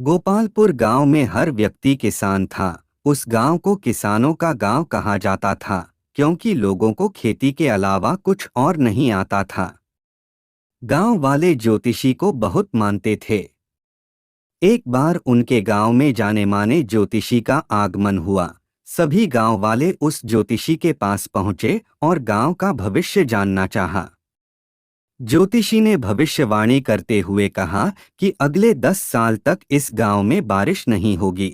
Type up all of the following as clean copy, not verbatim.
गोपालपुर गांव में हर व्यक्ति किसान था। उस गांव को किसानों का गांव कहा जाता था, क्योंकि लोगों को खेती के अलावा कुछ और नहीं आता था। गांव वाले ज्योतिषी को बहुत मानते थे। एक बार उनके गांव में जाने माने ज्योतिषी का आगमन हुआ। सभी गांव वाले उस ज्योतिषी के पास पहुंचे और गांव का भविष्य जानना चाहा। ज्योतिषी ने भविष्यवाणी करते हुए कहा कि अगले 10 साल तक इस गांव में बारिश नहीं होगी।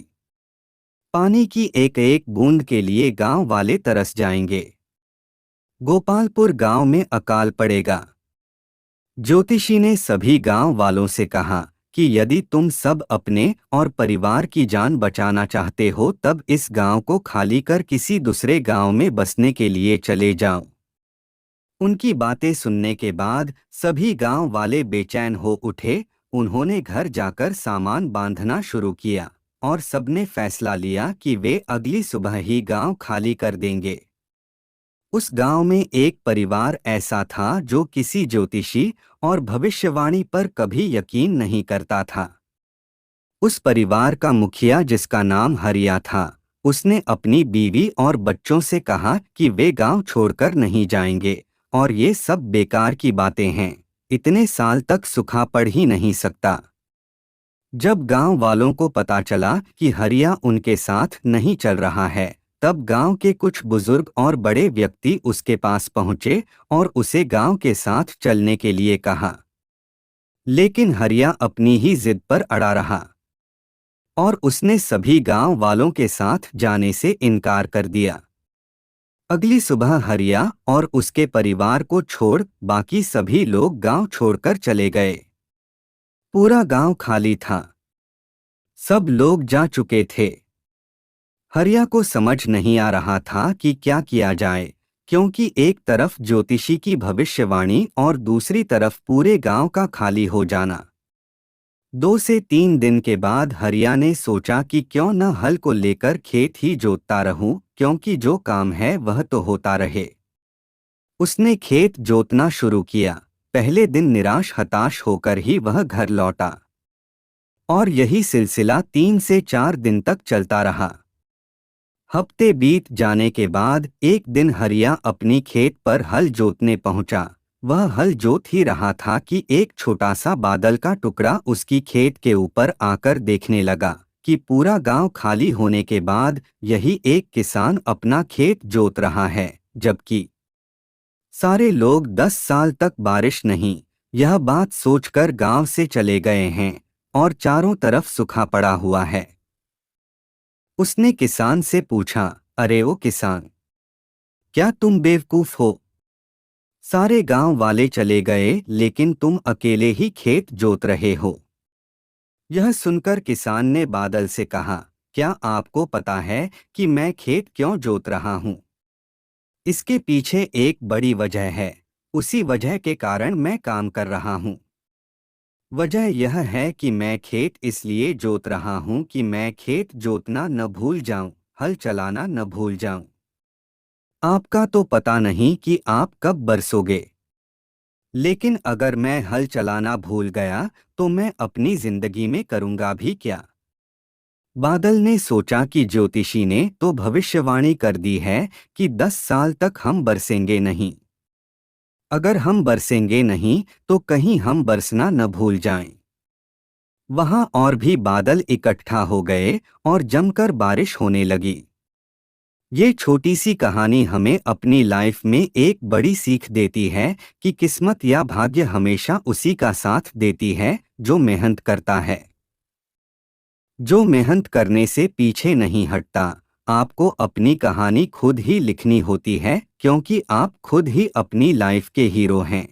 पानी की एक एक बूंद के लिए गांव वाले तरस जाएंगे। गोपालपुर गांव में अकाल पड़ेगा। ज्योतिषी ने सभी गांव वालों से कहा कि यदि तुम सब अपने और परिवार की जान बचाना चाहते हो तब इस गांव को खाली कर किसी दूसरे गांव में बसने के लिए चले जाओ। उनकी बातें सुनने के बाद सभी गांव वाले बेचैन हो उठे। उन्होंने घर जाकर सामान बांधना शुरू किया और सबने फैसला लिया कि वे अगली सुबह ही गांव खाली कर देंगे। उस गांव में एक परिवार ऐसा था जो किसी ज्योतिषी और भविष्यवाणी पर कभी यकीन नहीं करता था। उस परिवार का मुखिया, जिसका नाम हरिया था, उसने अपनी बीवी और बच्चों से कहा कि वे गांव छोड़कर नहीं जाएंगे और ये सब बेकार की बातें हैं। इतने साल तक सूखा पड़ ही नहीं सकता। जब गांव वालों को पता चला कि हरिया उनके साथ नहीं चल रहा है, तब गांव के कुछ बुजुर्ग और बड़े व्यक्ति उसके पास पहुंचे और उसे गांव के साथ चलने के लिए कहा। लेकिन हरिया अपनी ही जिद पर अड़ा रहा और उसने सभी गांव वालों के साथ जाने से इनकार कर दिया। अगली सुबह हरिया और उसके परिवार को छोड़ बाकी सभी लोग गांव छोड़कर चले गए। पूरा गांव खाली था। सब लोग जा चुके थे। हरिया को समझ नहीं आ रहा था कि क्या किया जाए, क्योंकि एक तरफ ज्योतिषी की भविष्यवाणी और दूसरी तरफ पूरे गांव का खाली हो जाना। 2 से 3 दिन के बाद हरिया ने सोचा कि क्यों न हल को लेकर खेत ही जोतता रहूं, क्योंकि जो काम है वह तो होता रहे। उसने खेत जोतना शुरू किया। पहले दिन निराश हताश होकर ही वह घर लौटा और यही सिलसिला 3 से 4 दिन तक चलता रहा। हफ्ते बीत जाने के बाद एक दिन हरिया अपनी खेत पर हल जोतने पहुंचा। वह हल जोत ही रहा था कि एक छोटा सा बादल का टुकड़ा उसकी खेत के ऊपर आकर देखने लगा कि पूरा गांव खाली होने के बाद यही एक किसान अपना खेत जोत रहा है, जबकि सारे लोग 10 साल तक बारिश नहीं, यह बात सोचकर गांव से चले गए हैं और चारों तरफ सूखा पड़ा हुआ है। उसने किसान से पूछा, अरे ओ किसान, क्या तुम बेवकूफ हो? सारे गांव वाले चले गए लेकिन तुम अकेले ही खेत जोत रहे हो। यह सुनकर किसान ने बादल से कहा, क्या आपको पता है कि मैं खेत क्यों जोत रहा हूँ? इसके पीछे एक बड़ी वजह है। उसी वजह के कारण मैं काम कर रहा हूँ। वजह यह है कि मैं खेत इसलिए जोत रहा हूँ कि मैं खेत जोतना न भूल जाऊं, हल चलाना न भूल जाऊं। आपका तो पता नहीं कि आप कब बरसोगे, लेकिन अगर मैं हल चलाना भूल गया तो मैं अपनी जिंदगी में करूंगा भी क्या? बादल ने सोचा कि ज्योतिषी ने तो भविष्यवाणी कर दी है कि 10 साल तक हम बरसेंगे नहीं। अगर हम बरसेंगे नहीं तो कहीं हम बरसना न भूल जाएं। वहां और भी बादल इकट्ठा हो गए और जमकर बारिश होने लगी। ये छोटी सी कहानी हमें अपनी लाइफ में एक बड़ी सीख देती है कि किस्मत या भाग्य हमेशा उसी का साथ देती है जो मेहनत करता है, जो मेहनत करने से पीछे नहीं हटता। आपको अपनी कहानी खुद ही लिखनी होती है, क्योंकि आप खुद ही अपनी लाइफ के हीरो हैं।